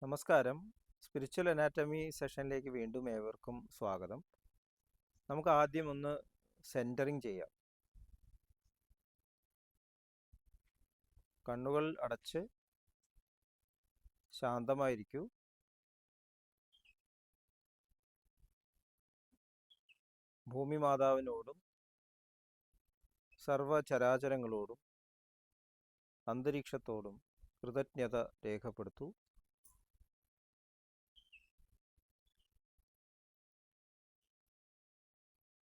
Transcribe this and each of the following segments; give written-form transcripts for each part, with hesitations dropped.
നമസ്കാരം. Spiritual anatomy സെഷനിലേക്ക് വീണ്ടും ഏവർക്കും സ്വാഗതം. നമുക്ക് ആദ്യം ഒന്ന് സെൻറ്ററിങ് ചെയ്യാം. കണ്ണുകൾ അടച്ച് ശാന്തമായിരിക്കൂ. ഭൂമി മാതാവിനോടും സർവചരാചരങ്ങളോടും അന്തരീക്ഷത്തോടും കൃതജ്ഞത രേഖപ്പെടുത്തൂ.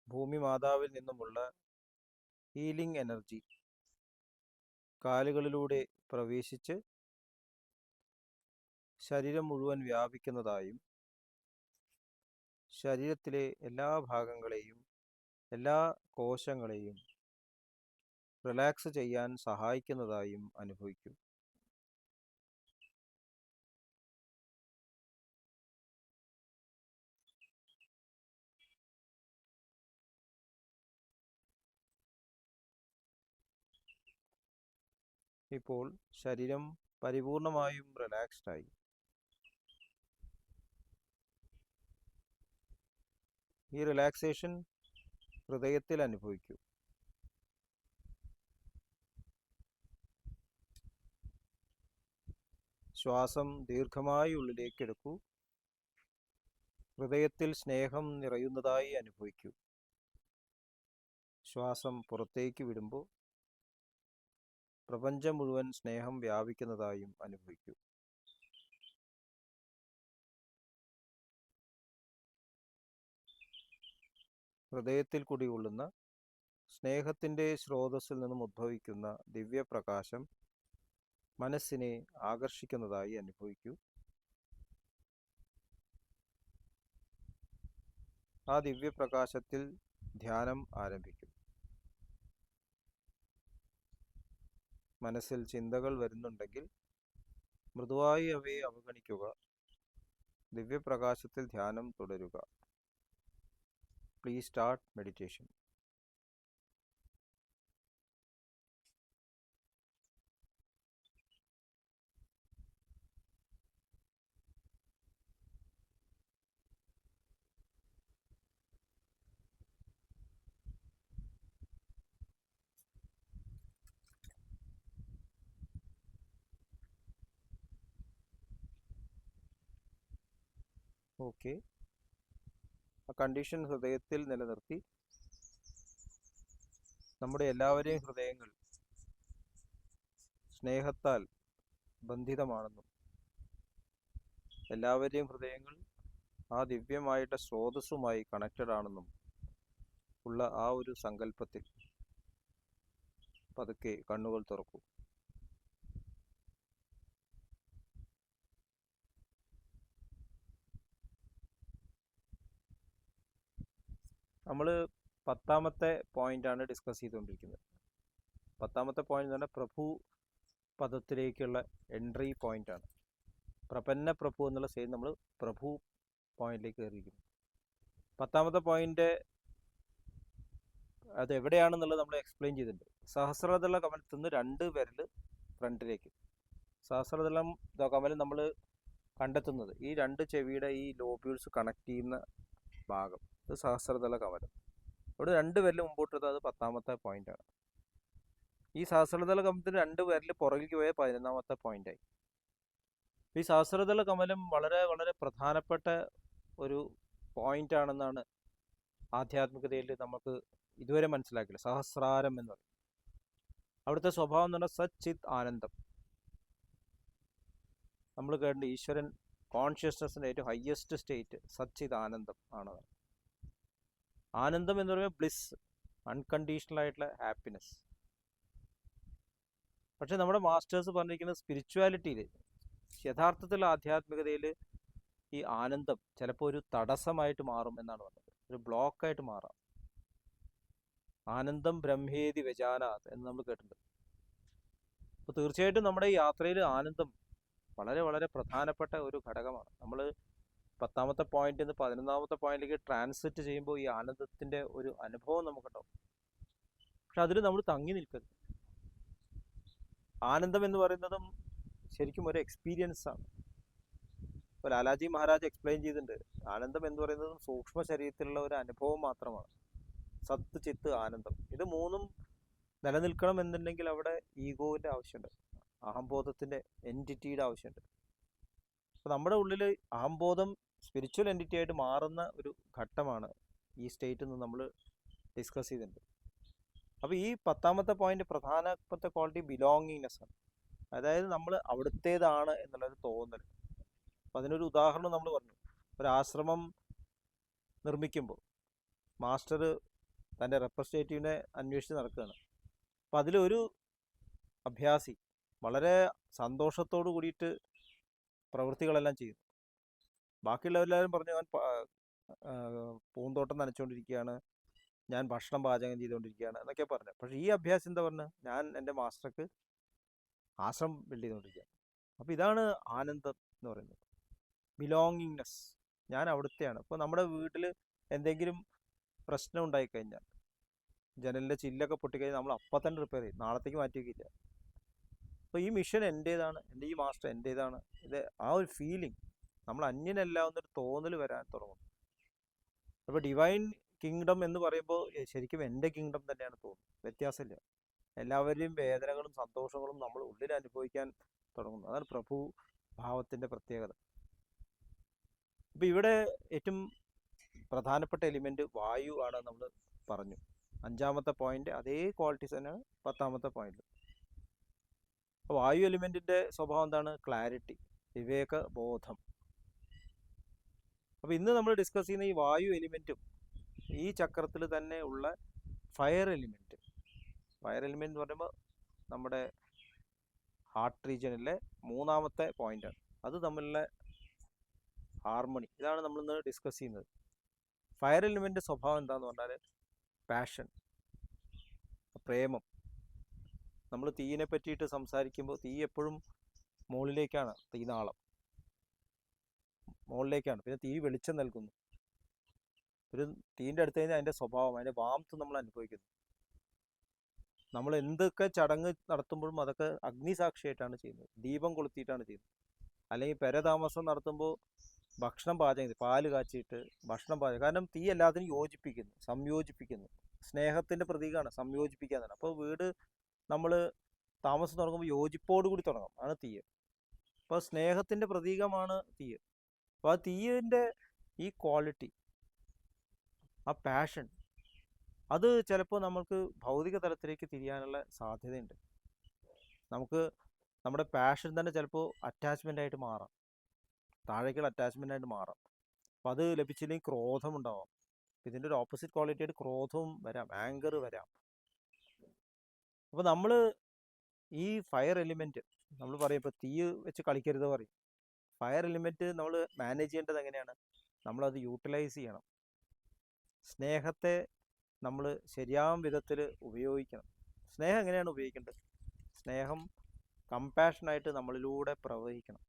ഭൂമി മാതാവിൽ നിന്നുമുള്ള ഹീലിംഗ് എനർജി കാലുകളിലൂടെ പ്രവേശിച്ച് ശരീരം മുഴുവൻ വ്യാപിക്കുന്നതായും ശരീരത്തിലെ എല്ലാ ഭാഗങ്ങളെയും എല്ലാ കോശങ്ങളെയും റിലാക്സ് ചെയ്യാൻ സഹായിക്കുന്നതായും അനുഭവിക്കും. ഇപ്പോൾ ശരീരം പരിപൂർണമായും റിലാക്സ്ഡ് ആയി. ഈ റിലാക്സേഷൻ ഹൃദയത്തിൽ അനുഭവിക്കൂ. ശ്വാസം ദീർഘമായി ഉള്ളിലേക്ക് എടുക്കൂ. ഹൃദയത്തിൽ സ്നേഹം നിറയുന്നതായി അനുഭവിക്കൂ. ശ്വാസം പുറത്തേക്ക് വിടുമ്പോൾ പ്രപഞ്ചം മുഴുവൻ സ്നേഹം വ്യാപിക്കുന്നതായും അനുഭവിക്കൂ. ഹൃദയത്തിൽ കുടികൊള്ളുന്ന സ്നേഹത്തിൻ്റെ സ്രോതസ്സിൽ നിന്നും ഉദ്ഭവിക്കുന്ന ദിവ്യപ്രകാശം മനസ്സിനെ ആകർഷിക്കുന്നതായി അനുഭവിക്കൂ. ആ ദിവ്യപ്രകാശത്തിൽ ധ്യാനം ആരംഭിക്കും. മനസ്സിൽ ചിന്തകൾ വരുന്നുണ്ടെങ്കിൽ മൃദുവായി അവയെ അവഗണിക്കുക. ദിവ്യപ്രകാശത്തിൽ ധ്യാനം തുടരുക. Please start meditation. ഓക്കെ, ആ കണ്ടീഷൻ ഹൃദയത്തിൽ നിലനിർത്തി നമ്മുടെ എല്ലാവരെയും ഹൃദയങ്ങൾ സ്നേഹത്താൽ ബന്ധിതമാണെന്നും എല്ലാവരെയും ഹൃദയങ്ങൾ ആ ദിവ്യമായിട്ട് സ്രോതസ്സുമായി കണക്റ്റഡ് ആണെന്നും ഉള്ള ആ ഒരു സങ്കല്പത്തിൽ പതുക്കെ കണ്ണുകൾ തുറക്കൂ. നമ്മൾ 10ാമത്തെ പോയിന്റാണ് ഡിസ്കസ് ചെയ്തുകൊണ്ടിരിക്കുന്നത്. 10ാമത്തെ പോയിന്റ് എന്ന് പറഞ്ഞാൽ പ്രഭു പദത്തിലേക്കുള്ള എൻട്രി പോയിന്റാണ്. പ്രപന്ന പ്രഭു എന്നുള്ള സ്റ്റേജ് നമ്മൾ പ്രഭു പോയിന്റിലേക്ക് കയറിയിരിക്കുന്നു. 10ാമത്തെ പോയിന്റ് അത് എവിടെയാണെന്നുള്ളത് നമ്മൾ എക്സ്പ്ലെയിൻ ചെയ്തിട്ടുണ്ട്. സഹസ്രദള കമലത്തിൽ നിന്ന് 2 വിരൽ ഫ്രണ്ടിലേക്ക്. സഹസ്രദളം കമലം നമ്മൾ കണ്ടെത്തുന്നത് ഈ 2 ചെവിയുടെ ഈ ലോബ്യൂൾസ് കണക്ട് ചെയ്യുന്ന ഭാഗം, ഇത് സഹസ്രദള കമലം. ഇവിടെ 2 വിരൽ മുമ്പോട്ടത്, അത് 10ാമത്തെ പോയിന്റാണ്. ഈ സഹസ്രദള കമലത്തിന് 2 വിരൽ പുറകിലേക്ക് പോയ 11ാമത്തെ പോയിന്റായി. ഈ സഹസ്രദള കമലം വളരെ വളരെ പ്രധാനപ്പെട്ട ഒരു പോയിന്റ് ആണെന്നാണ് ആധ്യാത്മികതയിൽ നമുക്ക് ഇതുവരെ മനസ്സിലാക്കില്ല. സഹസ്രാരം എന്ന് പറയും. അവിടുത്തെ സ്വഭാവം എന്ന് പറഞ്ഞാൽ സച്ചിത് ആനന്ദം. നമ്മൾ കേട്ടിട്ടുണ്ട് ഈശ്വരൻ കോൺഷ്യസ്നസിൻ്റെ ഏറ്റവും ഹയസ്റ്റ് സ്റ്റേറ്റ് സച്ചിത് ആനന്ദം ആണ്. ആനന്ദം എന്ന് പറയുമ്പോൾ ബ്ലിസ്, അൺകണ്ടീഷണൽ ആയിട്ടുള്ള ഹാപ്പിനെസ്. പക്ഷെ നമ്മുടെ മാസ്റ്റേഴ്സ് പറഞ്ഞിരിക്കുന്നത് സ്പിരിച്വാലിറ്റിയിൽ, യഥാർത്ഥത്തിൽ ആധ്യാത്മികതയിൽ ഈ ആനന്ദം ചിലപ്പോൾ ഒരു തടസ്സമായിട്ട് മാറും എന്നാണ് പറഞ്ഞത്. ഒരു ബ്ലോക്കായിട്ട് മാറാം. ആനന്ദം ബ്രഹ്മേതി വ്യജാനാത് എന്ന് നമ്മൾ കേട്ടിട്ടുണ്ട്. അപ്പോൾ തീർച്ചയായിട്ടും നമ്മുടെ ഈ യാത്രയിൽ ആനന്ദം വളരെ വളരെ പ്രധാനപ്പെട്ട ഒരു ഘടകമാണ്. നമ്മൾ 10ാമത്തെ പോയിന്റിൽ നിന്ന് 11ാമത്തെ പോയിന്റിലേക്ക് ട്രാൻസിറ്റ് ചെയ്യുമ്പോൾ ഈ ആനന്ദത്തിൻ്റെ ഒരു അനുഭവം നമുക്കുണ്ടാവും. പക്ഷെ അതിൽ നമ്മൾ തങ്ങി നിൽക്കരുത്. ആനന്ദം എന്ന് പറയുന്നതും ശരിക്കും ഒരു എക്സ്പീരിയൻസ് ആണ്. ഇപ്പോൾ ലാലാജി മഹാരാജ് എക്സ്പ്ലെയിൻ ചെയ്തിട്ടുണ്ട്, ആനന്ദം എന്ന് പറയുന്നത് സൂക്ഷ്മ ശരീരത്തിലുള്ള ഒരു അനുഭവം മാത്രമാണ്. സത്ത്, ചിത്ത്, ആനന്ദം, ഇത് മൂന്നും നിലനിൽക്കണം എന്നുണ്ടെങ്കിൽ അവിടെ ഈഗോവിൻ്റെ ആവശ്യമുണ്ട്, അഹംബോധത്തിൻ്റെ എൻറ്റിറ്റിയുടെ ആവശ്യമുണ്ട്. അപ്പോൾ നമ്മുടെ ഉള്ളിൽ അഹംബോധം സ്പിരിച്വൽ എൻറ്റിറ്റി ആയിട്ട് മാറുന്ന ഒരു ഘട്ടമാണ് ഈ സ്റ്റേറ്റിൽ നിന്ന് നമ്മൾ ഡിസ്കസ് ചെയ്തിട്ടുണ്ട്. അപ്പോൾ ഈ 10ാമത്തെ പോയിന്റ് പ്രധാനപ്പെട്ട ക്വാളിറ്റി ബിലോങ്ങിങ്നെസ് ആണ്. അതായത് നമ്മൾ അവിടുത്തേതാണ് എന്നുള്ളൊരു തോന്നൽ. അപ്പം അതിനൊരു ഉദാഹരണം നമ്മൾ പറഞ്ഞു. ഒരു ആശ്രമം നിർമ്മിക്കുമ്പോൾ മാസ്റ്റർ തൻ്റെ റെപ്രസെൻറ്റേറ്റീവിനെ അന്വേഷിച്ച് നടക്കുകയാണ്. അപ്പം അതിലൊരു അഭ്യാസി വളരെ സന്തോഷത്തോടു കൂടിയിട്ട് പ്രവൃത്തികളെല്ലാം ചെയ്യുന്നു. ബാക്കിയുള്ളവരെല്ലാവരും പറഞ്ഞു, ഞാൻ പൂന്തോട്ടം നനച്ചുകൊണ്ടിരിക്കുകയാണ്, ഞാൻ ഭക്ഷണം പാചകം ചെയ്തുകൊണ്ടിരിക്കുകയാണ് എന്നൊക്കെ പറഞ്ഞു. പക്ഷേ ഈ അഭ്യാസം എന്താ പറഞ്ഞത്, ഞാൻ എൻ്റെ മാസ്റ്റർക്ക് ആശ്രമം ബിൽഡ് ചെയ്തുകൊണ്ടിരിക്കുകയാണ്. അപ്പോൾ ഇതാണ് ആനന്ദം എന്ന് പറയുന്നത്, ബിലോങ്ങിങ്നെസ്. ഞാൻ അവിടുത്തെയാണ്. ഇപ്പോൾ നമ്മുടെ വീട്ടിൽ എന്തെങ്കിലും പ്രശ്നം ഉണ്ടായിക്കഴിഞ്ഞാൽ, ജനലിൻ്റെ ചില്ലൊക്കെ പൊട്ടിക്കഴിഞ്ഞാൽ നമ്മൾ അപ്പം തന്നെ റിപ്പയർ ചെയ്യും, നാളത്തേക്ക് മാറ്റി വയ്ക്കില്ല. അപ്പോൾ ഈ മിഷൻ എൻ്റേതാണ്, എൻ്റെ ഈ മാസ്റ്റർ എൻ്റേതാണ്, ഇത് ആ ഒരു ഫീലിംഗ്, നമ്മൾ അന്യനല്ല എന്നൊരു തോന്നൽ വരാൻ തുടങ്ങും. അപ്പോൾ ഡിവൈൻ കിങ്ഡം എന്ന് പറയുമ്പോൾ ശരിക്കും എൻ്റെ കിങ്ഡം തന്നെയാണ് തോന്നുന്നത്, വ്യത്യാസമില്ല. എല്ലാവരുടെയും വേദനകളും സന്തോഷങ്ങളും നമ്മൾ ഉള്ളിൽ അനുഭവിക്കാൻ തുടങ്ങുന്നു. അതാണ് പ്രഭു ഭാവത്തിൻ്റെ പ്രത്യേകത. അപ്പോൾ ഇവിടെ ഏറ്റവും പ്രധാനപ്പെട്ട എലിമെൻറ്റ് വായു ആണ് നമ്മൾ പറഞ്ഞു. 5ാമത്തെ പോയിന്റ് അതേ ക്വാളിറ്റീസ് തന്നെയാണ് 10ാമത്തെ പോയിന്റ്. അപ്പോൾ വായു എലിമെൻറ്റിൻ്റെ സ്വഭാവം എന്താണ്? ക്ലാരിറ്റി, വിവേക ബോധം. അപ്പോൾ ഇന്ന് നമ്മൾ ഡിസ്കസ് ചെയ്യുന്ന ഈ വായു എലിമെൻറ്റും ഈ ചക്രത്തിൽ തന്നെ ഉള്ള ഫയർ എലിമെൻറ്റ്. ഫയർ എലിമെൻറ്റ് എന്ന് പറയുമ്പോൾ നമ്മുടെ ഹാർട്ട് റീജിയനിലെ 3ാമത്തെ പോയിന്റാണ്. അത് തമ്മിലുള്ള ഹാർമണി, ഇതാണ് നമ്മളിന്ന് ഡിസ്കസ് ചെയ്യുന്നത്. ഫയർ എലിമെൻ്റ് സ്വഭാവം എന്താണെന്ന് പറഞ്ഞാൽ പാഷൻ, പ്രേമം. നമ്മൾ തീയിനെ പറ്റിയിട്ട് സംസാരിക്കുമ്പോൾ തീ എപ്പോഴും മുകളിലേക്കാണ്, തീനാളം മുകളിലേക്കാണ്. പിന്നെ തീ വെളിച്ചം നൽകുന്നു. ഒരു തീൻ്റെ അടുത്ത് കഴിഞ്ഞാൽ അതിൻ്റെ സ്വഭാവം, അതിൻ്റെ വാംത്ത് നമ്മൾ അനുഭവിക്കുന്നു. നമ്മൾ എന്തൊക്കെ ചടങ്ങ് നടത്തുമ്പോഴും അതൊക്കെ അഗ്നിസാക്ഷിയായിട്ടാണ് ചെയ്യുന്നത്, ദീപം കൊളുത്തിയിട്ടാണ് ചെയ്യുന്നത്. അല്ലെങ്കിൽ പെരതാമസം നടത്തുമ്പോൾ ഭക്ഷണം പാചകം ചെയ്ത് പാല് കാച്ചിയിട്ട് ഭക്ഷണം പാചകം, കാരണം തീ എല്ലാത്തിനും യോജിപ്പിക്കുന്നു, സംയോജിപ്പിക്കുന്നു. സ്നേഹത്തിൻ്റെ പ്രതീകമാണ് സംയോജിപ്പിക്കാന്നാണ്. അപ്പോൾ വീട് നമ്മൾ താമസം തുടങ്ങുമ്പോൾ യോജിപ്പോട് കൂടി തുടങ്ങും, ആണ് തീയ്. അപ്പോൾ സ്നേഹത്തിൻ്റെ പ്രതീകമാണ് തീയ്. അപ്പോൾ ആ തീയിൻ്റെ ഈ ക്വാളിറ്റി, ആ പാഷൻ, അത് ചിലപ്പോൾ നമ്മൾക്ക് ഭൗതിക തലത്തിലേക്ക് തിരിയാനുള്ള സാധ്യതയുണ്ട്. നമുക്ക് നമ്മുടെ പാഷൻ തന്നെ ചിലപ്പോൾ അറ്റാച്ച്മെൻ്റ് ആയിട്ട് മാറാം, താഴേക്കുള്ള അറ്റാച്ച്മെൻ്റ് ആയിട്ട് മാറാം. അപ്പം അത് ലഭിച്ചില്ലെങ്കിൽ ക്രോധം ഉണ്ടാവാം. ഇതിൻ്റെ ഒരു ഓപ്പോസിറ്റ് ക്വാളിറ്റി ആയിട്ട് ക്രോധവും വരാം, ആങ്കർ വരാം. അപ്പോൾ നമ്മൾ ഈ ഫയർ എലിമെൻറ്റ് നമ്മൾ പറയും, ഇപ്പോൾ തീ വെച്ച് കളിക്കരുത് പറയും. ഫയർ എലിമെൻറ്റ് നമ്മൾ മാനേജ് ചെയ്യേണ്ടത് എങ്ങനെയാണ്? നമ്മളത് യൂട്ടിലൈസ് ചെയ്യണം. സ്നേഹത്തെ നമ്മൾ ശരിയാം വിധത്തിൽ ഉപയോഗിക്കണം. സ്നേഹം എങ്ങനെയാണ് ഉപയോഗിക്കേണ്ടത്? സ്നേഹം കമ്പാഷനായിട്ട് നമ്മളിലൂടെ പ്രവഹിക്കണം,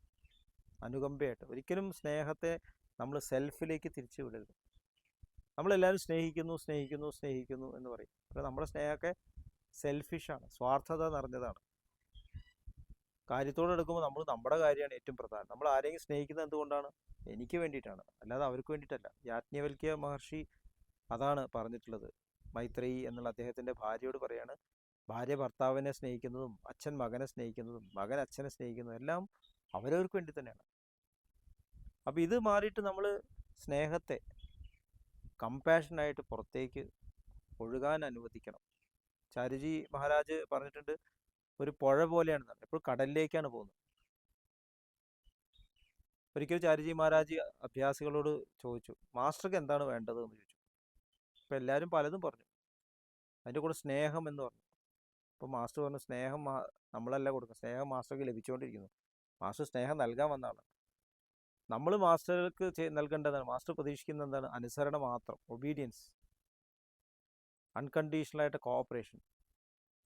അനുകമ്പയായിട്ട്. ഒരിക്കലും സ്നേഹത്തെ നമ്മൾ സെൽഫിലേക്ക് തിരിച്ചു വിടരുത്. നമ്മളെല്ലാവരും സ്നേഹിക്കുന്നു സ്നേഹിക്കുന്നു സ്നേഹിക്കുന്നു എന്ന് പറയും. അപ്പോൾ നമ്മുടെ സ്നേഹമൊക്കെ സെൽഫിഷാണ്, സ്വാർത്ഥത നിറഞ്ഞതാണ്. കാര്യത്തോടെ എടുക്കുമ്പോൾ നമ്മൾ നമ്മുടെ കാര്യമാണ് ഏറ്റവും പ്രധാനം. നമ്മൾ ആരെങ്കിലും സ്നേഹിക്കുന്നത് എന്തുകൊണ്ടാണ്? എനിക്ക് വേണ്ടിയിട്ടാണ്, അല്ലാതെ അവർക്ക് വേണ്ടിയിട്ടല്ല. യാജ്ഞവൽക്യ മഹർഷി അതാണ് പറഞ്ഞിട്ടുള്ളത്. മൈത്രേയി എന്നുള്ള അദ്ദേഹത്തിൻ്റെ ഭാര്യയോട് പറയാണ്, ഭാര്യ ഭർത്താവിനെ സ്നേഹിക്കുന്നതും അച്ഛൻ മകനെ സ്നേഹിക്കുന്നതും മകൻ അച്ഛനെ സ്നേഹിക്കുന്നതും എല്ലാം അവരവർക്ക് വേണ്ടി തന്നെയാണ്. അപ്പോൾ ഇത് മാറിയിട്ട് നമ്മൾ സ്നേഹത്തെ കമ്പാഷനായിട്ട് പുറത്തേക്ക് ഒഴുകാൻ അനുവദിക്കണം. ചാരുജി മഹാരാജ് പറഞ്ഞിട്ടുണ്ട്, ഒരു പുഴ പോലെയാണ്, എപ്പോഴും കടലിലേക്കാണ് പോകുന്നത്. ഒരിക്കൽ ചാരുജി മഹാരാജ് അഭ്യാസികളോട് ചോദിച്ചു, മാസ്റ്റർക്ക് എന്താണ് വേണ്ടത് എന്ന് ചോദിച്ചു. അപ്പോൾ എല്ലാവരും പലതും പറഞ്ഞു. അതിൻ്റെ കൂടെ സ്നേഹം എന്ന് പറഞ്ഞു. അപ്പോൾ മാസ്റ്റർ പറഞ്ഞു, സ്നേഹം നമ്മളല്ല കൊടുക്കുക, സ്നേഹം മാസ്റ്റർക്ക് ലഭിച്ചുകൊണ്ടിരിക്കുന്നു. മാസ്റ്റർ സ്നേഹം നൽകാൻ വന്നതാണ്. നമ്മൾ മാസ്റ്റർക്ക് നൽകേണ്ടതാണ്. മാസ്റ്റർ പ്രതീക്ഷിക്കുന്നത് എന്താണ്? അനുസരണ മാത്രം, ഒബീഡിയൻസ്, അൺകണ്ടീഷണലായിട്ട് കോഓപ്പറേഷൻ.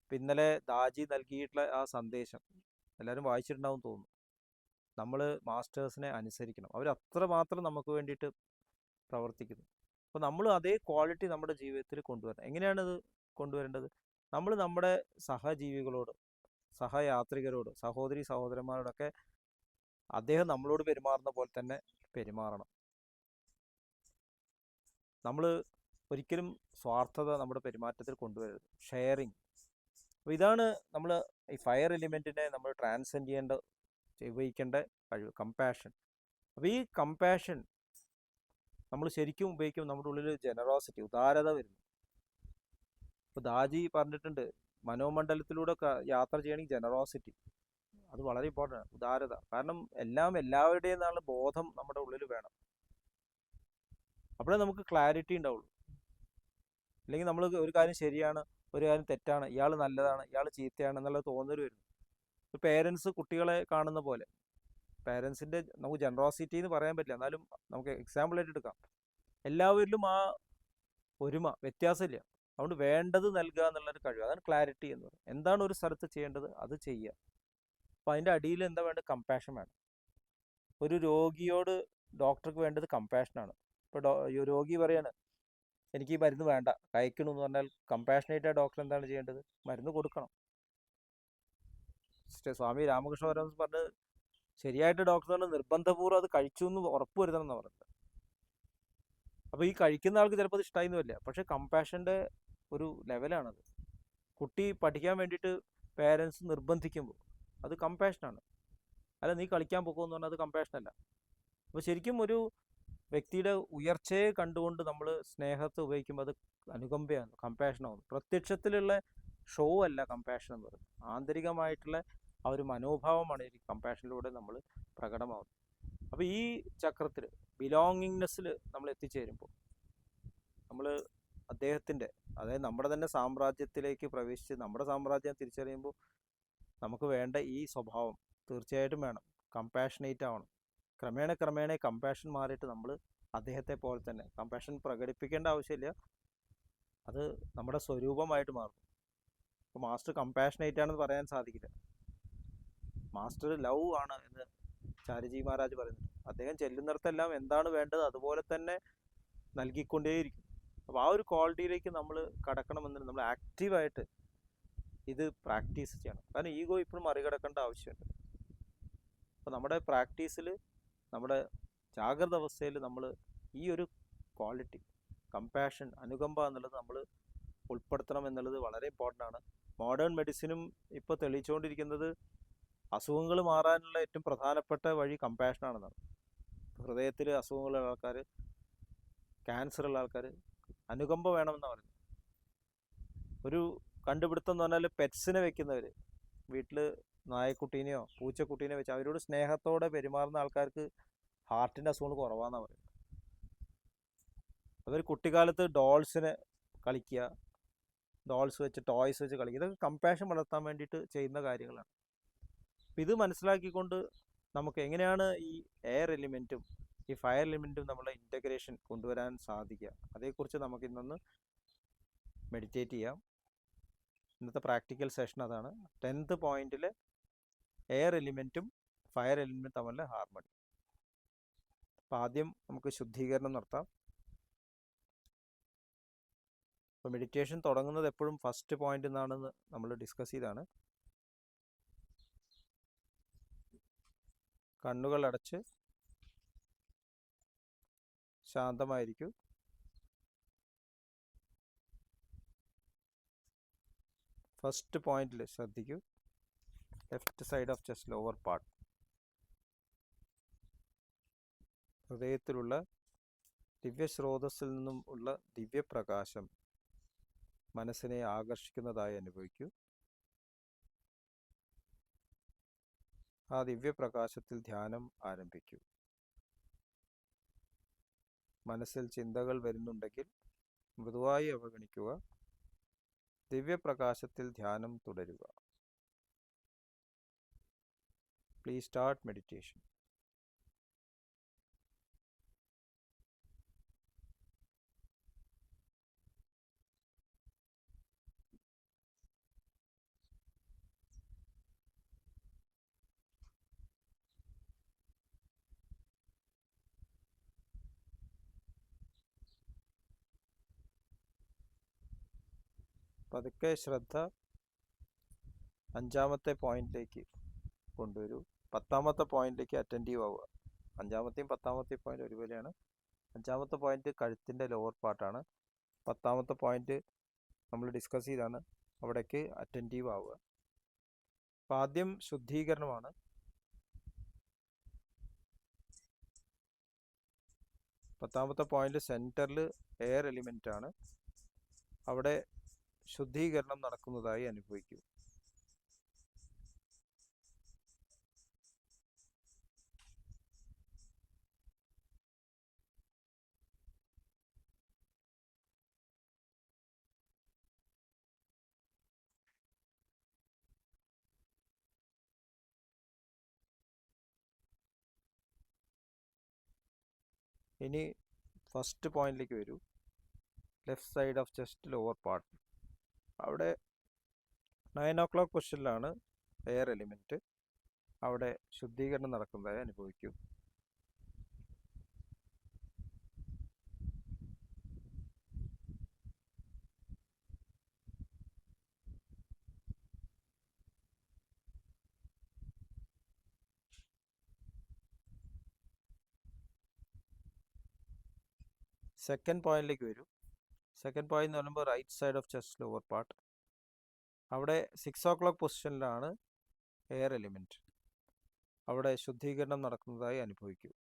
ഇപ്പം ഇന്നലെ ദാജി നൽകിയിട്ടുള്ള ആ സന്ദേശം എല്ലാവരും വായിച്ചിട്ടുണ്ടാവും തോന്നുന്നു. നമ്മൾ മാസ്റ്റേഴ്സിനെ അനുസരിക്കണം, അവർ അത്രമാത്രം നമുക്ക് വേണ്ടിയിട്ട് പ്രവർത്തിക്കുന്നു. അപ്പോൾ നമ്മൾ അതേ ക്വാളിറ്റി നമ്മുടെ ജീവിതത്തിൽ കൊണ്ടുവരണം. എങ്ങനെയാണത് കൊണ്ടുവരേണ്ടത്? നമ്മൾ നമ്മുടെ സഹജീവികളോട്, സഹയാത്രികരോട്, സഹോദരി സഹോദരന്മാരോടൊക്കെ അദ്ദേഹം നമ്മളോട് പെരുമാറുന്ന പോലെ തന്നെ പെരുമാറണം. നമ്മൾ ഒരിക്കലും സ്വാർത്ഥത നമ്മുടെ പെരുമാറ്റത്തിൽ കൊണ്ടുവരരുത്. ഷെയറിങ്. അപ്പോൾ ഇതാണ് നമ്മൾ ഈ ഫയർ എലിമെൻറ്റിനെ നമ്മൾ ട്രാൻസെൻഡ് ചെയ്യേണ്ട, ഉപയോഗിക്കേണ്ട കഴിവ്, കമ്പാഷൻ. അപ്പോൾ ഈ കമ്പാഷൻ നമ്മൾ ശരിക്കും ഉപയോഗിക്കും, നമ്മുടെ ഉള്ളിൽ ജനറോസിറ്റി, ഉദാരത വരുന്നു. ഇപ്പോൾ ദാജി പറഞ്ഞിട്ടുണ്ട്, മനോമണ്ഡലത്തിലൂടെ യാത്ര ചെയ്യണമെങ്കിൽ ജനറോസിറ്റി, അത് വളരെ ഇമ്പോർട്ടൻ്റ് ആണ്. ഉദാരത. കാരണം എല്ലാം എല്ലാവരുടെയും എന്നുള്ള ബോധം നമ്മുടെ ഉള്ളിൽ വേണം. അപ്പോഴേ നമുക്ക് ക്ലാരിറ്റി ഉണ്ടാവുള്ളൂ. അല്ലെങ്കിൽ നമ്മൾ ഒരു കാര്യം ശരിയാണ്, ഒരു കാര്യം തെറ്റാണ്, ഇയാൾ നല്ലതാണ്, ഇയാൾ ചീത്തയാണ് എന്നുള്ള തോന്നൽ വരുന്നു. ഇപ്പോൾ പേരൻസ് കുട്ടികളെ കാണുന്ന പോലെ, പേരൻസിൻ്റെ നമുക്ക് ജനറോസിറ്റി എന്ന് പറയാൻ പറ്റില്ല, എന്നാലും നമുക്ക് എക്സാമ്പിളായിട്ട് എടുക്കാം. എല്ലാവരിലും ആ ഒരുമ, വ്യത്യാസമില്ല. അതുകൊണ്ട് വേണ്ടത് നൽകുക എന്നുള്ളൊരു കഴിവ്, അതാണ് ക്ലാരിറ്റി എന്ന് പറയുന്നത്. എന്താണ് ഒരു സ്ഥലത്ത് ചെയ്യേണ്ടത് അത് ചെയ്യുക. അപ്പോൾ അതിൻ്റെ അടിയിൽ എന്താ വേണ്ടത്? കമ്പാഷൻ വേണം. ഒരു രോഗിയോട് ഡോക്ടർക്ക് വേണ്ടത് കമ്പാഷനാണ്. ഇപ്പോൾ രോഗി പറയാണ് എനിക്ക് ഈ മരുന്ന് വേണ്ട, കഴിക്കണമെന്ന് പറഞ്ഞാൽ കമ്പാഷനേറ്റ് ആ ഡോക്ടർ എന്താണ് ചെയ്യേണ്ടത്? മരുന്ന് കൊടുക്കണം. സ്വാമി രാമകൃഷ്ണ പരമഹംസൻ പറഞ്ഞത് ശരിയായിട്ട് ഡോക്ടർ പറഞ്ഞ് നിർബന്ധപൂർവ്വം അത് കഴിച്ചു എന്ന് ഉറപ്പ് വരുത്തണം എന്ന് പറഞ്ഞത്. അപ്പോൾ ഈ കഴിക്കുന്ന ആൾക്ക് ചിലപ്പോൾ അത് ഇഷ്ടമായിന്ന് വരില്ല, പക്ഷേ കമ്പാഷൻ്റെ ഒരു ലെവലാണത്. കുട്ടി പഠിക്കാൻ വേണ്ടിയിട്ട് പേരൻസ് നിർബന്ധിക്കുമ്പോൾ അത് കമ്പാഷനാണ്. അല്ല നീ കളിക്കാൻ പോകുമെന്ന് പറഞ്ഞാൽ അത് കമ്പാഷനല്ല. അപ്പോൾ ശരിക്കും ഒരു വ്യക്തിയുടെ ഉയർച്ചയെ കണ്ടുകൊണ്ട് നമ്മൾ സ്നേഹത്തെ ഉപയോഗിക്കുമ്പോൾ അത് അനുകമ്പയാണ്, കമ്പാഷനാവുന്നു. പ്രത്യക്ഷത്തിലുള്ള ഷോ അല്ല കമ്പാഷൻ എന്ന് പറയുന്നത്. ആന്തരികമായിട്ടുള്ള ആ ഒരു മനോഭാവമാണ് ഈ കമ്പാഷനിലൂടെ നമ്മൾ പ്രകടമാവുന്നത്. അപ്പോൾ ഈ ചക്രത്തിൽ ബിലോങ്ങിങ്നെസ്സിൽ നമ്മൾ എത്തിച്ചേരുമ്പോൾ നമ്മൾ അദ്ദേഹത്തിൻ്റെ, അതായത് നമ്മുടെ തന്നെ സാമ്രാജ്യത്തിലേക്ക് പ്രവേശിച്ച് നമ്മുടെ സാമ്രാജ്യം തിരിച്ചറിയുമ്പോൾ നമുക്ക് വേണ്ട ഈ സ്വഭാവം തീർച്ചയായിട്ടും വേണം. കമ്പാഷനേറ്റ് ആവണം. ക്രമേണ കമ്പാഷൻ മാറിയിട്ട് നമ്മൾ അദ്ദേഹത്തെ പോലെ തന്നെ, കമ്പാഷൻ പ്രകടിപ്പിക്കേണ്ട ആവശ്യമില്ല, അത് നമ്മുടെ സ്വരൂപമായിട്ട് മാറും. അപ്പോൾ മാസ്റ്റർ കമ്പാഷനേറ്റ് ആണെന്ന് പറയാൻ സാധിക്കില്ല. മാസ്റ്റർ ലവ് ആണ് എന്ന് ചാരുജി മഹാരാജ് പറയുന്നുണ്ട്. അദ്ദേഹം ചെല്ലുന്നിടത്തെല്ലാം എന്താണ് വേണ്ടത് അതുപോലെ തന്നെ നൽകിക്കൊണ്ടേയിരിക്കും. അപ്പോൾ ആ ഒരു ക്വാളിറ്റിയിലേക്ക് നമ്മൾ കടക്കണമെന്ന് നമ്മൾ ആക്റ്റീവായിട്ട് ഇത് പ്രാക്ടീസ് ചെയ്യണം. കാരണം ഈഗോ ഇപ്പോഴും മറികടക്കേണ്ട ആവശ്യമുണ്ട്. അപ്പോൾ നമ്മുടെ പ്രാക്ടീസിൽ, നമ്മുടെ ജാഗ്രത അവസ്ഥയിൽ നമ്മൾ ഈ ഒരു ക്വാളിറ്റി, കമ്പാഷൻ, അനുകമ്പ എന്നുള്ളത് നമ്മൾ ഉൾപ്പെടുത്തണം എന്നുള്ളത് വളരെ ഇമ്പോർട്ടൻ്റ് ആണ്. മോഡേൺ മെഡിസിനും ഇപ്പോൾ തെളിയിച്ചുകൊണ്ടിരിക്കുന്നത് അസുഖങ്ങൾ മാറാനുള്ള ഏറ്റവും പ്രധാനപ്പെട്ട വഴി കമ്പാഷനാണെന്നാണ്. ഹൃദയത്തിൽ അസുഖങ്ങളുള്ള ആൾക്കാർ, ക്യാൻസറുള്ള ആൾക്കാർ അനുകമ്പ വേണമെന്നാണ് പറയുന്നത്. ഒരു കണ്ടുപിടുത്തം എന്ന് പറഞ്ഞാൽ പെറ്റ്സിനെ വെക്കുന്നവർ, വീട്ടിൽ നായക്കുട്ടീനെയോ പൂച്ചക്കുട്ടീനെയോ വെച്ച് അവരോട് സ്നേഹത്തോടെ പെരുമാറുന്ന ആൾക്കാർക്ക് ഹാർട്ടിൻ്റെ അസുഖങ്ങൾ കുറവാണെന്നാണ് പറയുന്നത്. അവർ കുട്ടിക്കാലത്ത് ഡോൾസിനെ കളിക്കുക, ഡോൾസ് വെച്ച്, ടോയ്സ് വെച്ച് കളിക്കുക, ഇതൊക്കെ കമ്പാഷൻ വളർത്താൻ വേണ്ടിയിട്ട് ചെയ്യുന്ന കാര്യങ്ങളാണ്. അപ്പം ഇത് മനസ്സിലാക്കിക്കൊണ്ട് നമുക്ക് എങ്ങനെയാണ് ഈ എയർ എലിമെൻറ്റും ഈ ഫയർ എലിമെൻറ്റും നമ്മളെ ഇൻ്റഗ്രേഷൻ കൊണ്ടുവരാൻ സാധിക്കുക, അതേക്കുറിച്ച് നമുക്ക് ഇന്നൊന്ന് മെഡിറ്റേറ്റ് ചെയ്യാം. ഇന്നത്തെ പ്രാക്ടിക്കൽ സെഷൻ അതാണ്. 10th പോയിന്റിൽ എയർ എലിമെൻറ്റും ഫയർ എലിമെൻറ്റും തമ്മിലുള്ള ഹാർമണി. അപ്പോൾ ആദ്യം നമുക്ക് ശുദ്ധീകരണം നടത്താം. അപ്പോൾ മെഡിറ്റേഷൻ തുടങ്ങുന്നത് എപ്പോഴും ഫസ്റ്റ് പോയിന്റ് എന്നാണെന്ന് നമ്മൾ ഡിസ്കസ് ചെയ്താണ്. കണ്ണുകൾ അടച്ച് ശാന്തമായിരിക്കും. ഫസ്റ്റ് പോയിന്റിൽ ശ്രദ്ധിക്കൂ. Left side of chest, lower part. ഹൃദയത്തിലുള്ള ദിവ്യസ്രോതസ്സിൽ നിന്നും ഉള്ള ദിവ്യപ്രകാശം മനസ്സിനെ ആകർഷിക്കുന്നതായി അനുഭവിക്കൂ. ആ ദിവ്യപ്രകാശത്തിൽ ധ്യാനം ആരംഭിക്കൂ. മനസ്സിൽ ചിന്തകൾ വരുന്നുണ്ടെങ്കിൽ മൃദുവായി അവഗണിക്കുക. ദിവ്യപ്രകാശത്തിൽ ധ്യാനം തുടരുക. Please start meditation. പതുക്കെ ശ്രദ്ധ 5ാമത്തെ പോയിന്റിലേക്ക് കൊണ്ടുവരൂ. 10ാമത്തെ പോയിന്റിലേക്ക് അറ്റൻറ്റീവ് ആവുക. 5ാമത്തെയും 10ാമത്തെയും പോയിന്റ് ഒരുപോലെയാണ്. 5ാമത്തെ പോയിന്റ് കഴുത്തിൻ്റെ ലോവർ പാർട്ടാണ്. 10ാമത്തെ പോയിന്റ് നമ്മൾ ഡിസ്കസ് ചെയ്താണ്, അവിടേക്ക് അറ്റൻറ്റീവ് ആവുക. അപ്പം ആദ്യം ശുദ്ധീകരണമാണ്. പത്താമത്തെ പോയിന്റ് സെൻറ്ററിൽ എയർ എലിമെൻ്റ് ആണ്. അവിടെ ശുദ്ധീകരണം നടക്കുന്നതായി അനുഭവിക്കും. ഇനി ഫസ്റ്റ് പോയിന്റിലേക്ക് വരൂ. Left side of chest lower part. അവിടെ 9 o'clock പൊസിഷനിലാണ് എയർ എലിമെൻറ്റ്. അവിടെ ശുദ്ധീകരണം നടക്കുന്നതായി അനുഭവിക്കും. സെക്കൻഡ് പോയിന്റിലേക്ക് വരൂ. സെക്കൻഡ് പോയിന്റ് എന്ന് പറയുമ്പോൾ right side of chest lower part. അവിടെ 6 o'clock പൊസിഷനിലാണ് എയർ എലിമെൻറ്റ്. അവിടെ ശുദ്ധീകരണം നടക്കുന്നതായി അനുഭവിക്കും.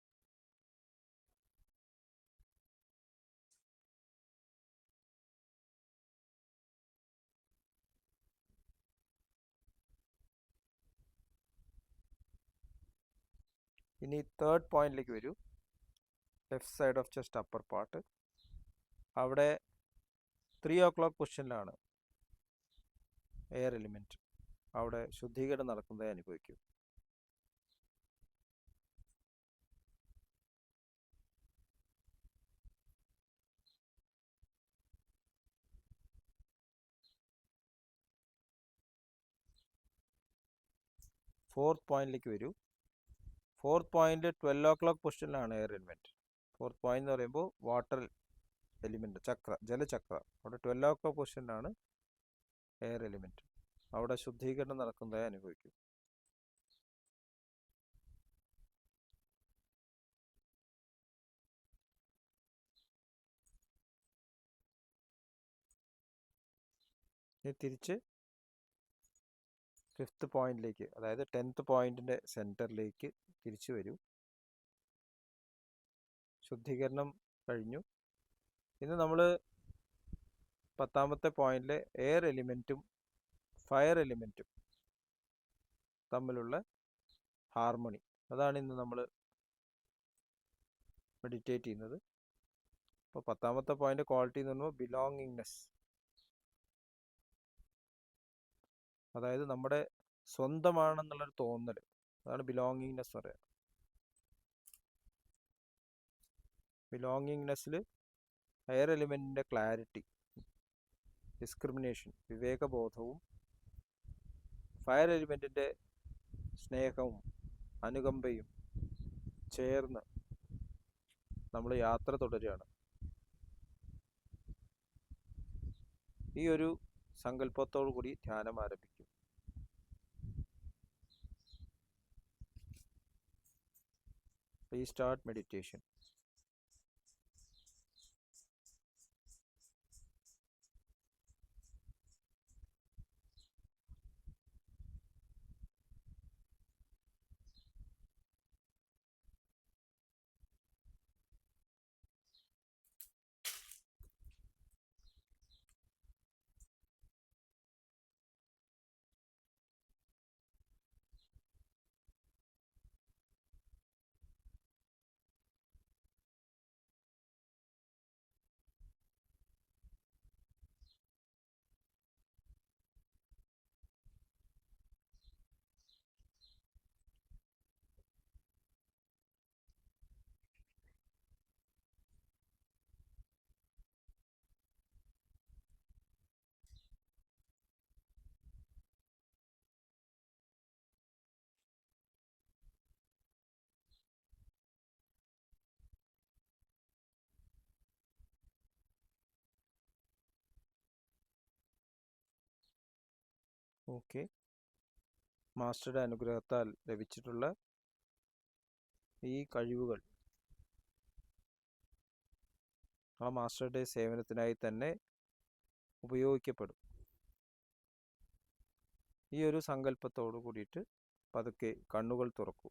ഇനി തേർഡ് പോയിന്റിലേക്ക് വരൂ. Left side of chest upper part. അവിടെ 3 o'clock പൊസിഷനിലാണ് എയർ എലിമെൻറ്റ്. അവിടെ ശുദ്ധീകരണം നടക്കുന്നതായി അനുഭവിക്കും. ഫോർത്ത് പോയിന്റിലേക്ക് വരൂ. ഫോർത്ത് പോയിന്റ് 12 o'clock പൊസിഷനിലാണ് എയർ എലിമെൻറ്റ്. ഫോർത്ത് പോയിന്റ് എന്ന് പറയുമ്പോൾ വാട്ടർ എലിമെൻറ്റ്, ചക്ര, ജലചക്ര. അവിടെ 12 o'clock പൊസിഷനിലാണ് എയർ എലിമെൻറ്റ്. അവിടെ ശുദ്ധീകരണം നടക്കുന്നതായി അനുഭവിക്കും. ഇനി തിരിച്ച് ഫിഫ്ത്ത് പോയിന്റിലേക്ക്, അതായത് 10th പോയിന്റിൻ്റെ സെൻറ്ററിലേക്ക് തിരിച്ചു വരൂ. ശുദ്ധീകരണം കഴിഞ്ഞു. ഇന്ന് നമ്മൾ 10ാമത്തെ പോയിന്റിൽ എയർ എലിമെൻറ്റും ഫയർ എലിമെൻറ്റും തമ്മിലുള്ള ഹാർമണി, അതാണ് ഇന്ന് നമ്മൾ മെഡിറ്റേറ്റ് ചെയ്യുന്നത്. അപ്പോൾ 10ാമത്തെ പോയിന്റ് ക്വാളിറ്റി എന്ന് പറയുമ്പോൾ ബിലോങ്ങിങ്നെസ്, അതായത് നമ്മുടെ സ്വന്തമാണെന്നുള്ളൊരു തോന്നൽ, അതാണ് ബിലോങ്ങിങ്നെസ് പറയുക. ബിലോങ്ങിങ്നെസ്സിൽ എയർ എലിമെൻറ്റിൻ്റെ ക്ലാരിറ്റി, ഡിസ്ക്രിമിനേഷൻ, വിവേകബോധവും ഫയർ എലിമെൻറ്റിൻ്റെ സ്നേഹവും അനുകമ്പയും ചേർന്ന് നമ്മൾ യാത്ര തുടരുകയാണ്. ഈ ഒരു സങ്കല്പത്തോടു കൂടി ധ്യാനം ആരംഭിക്കും. Restart meditation. Okay. മാസ്റ്ററുടെ അനുഗ്രഹത്താൽ ലഭിച്ചിട്ടുള്ള ഈ കഴിവുകൾ ആ മാസ്റ്ററുടെ സേവനത്തിനായി തന്നെ ഉപയോഗിക്കപ്പെടും. ഈ ഒരു സങ്കല്പത്തോടു കൂടിയിട്ട് പതുക്കെ കണ്ണുകൾ തുറക്കൂ.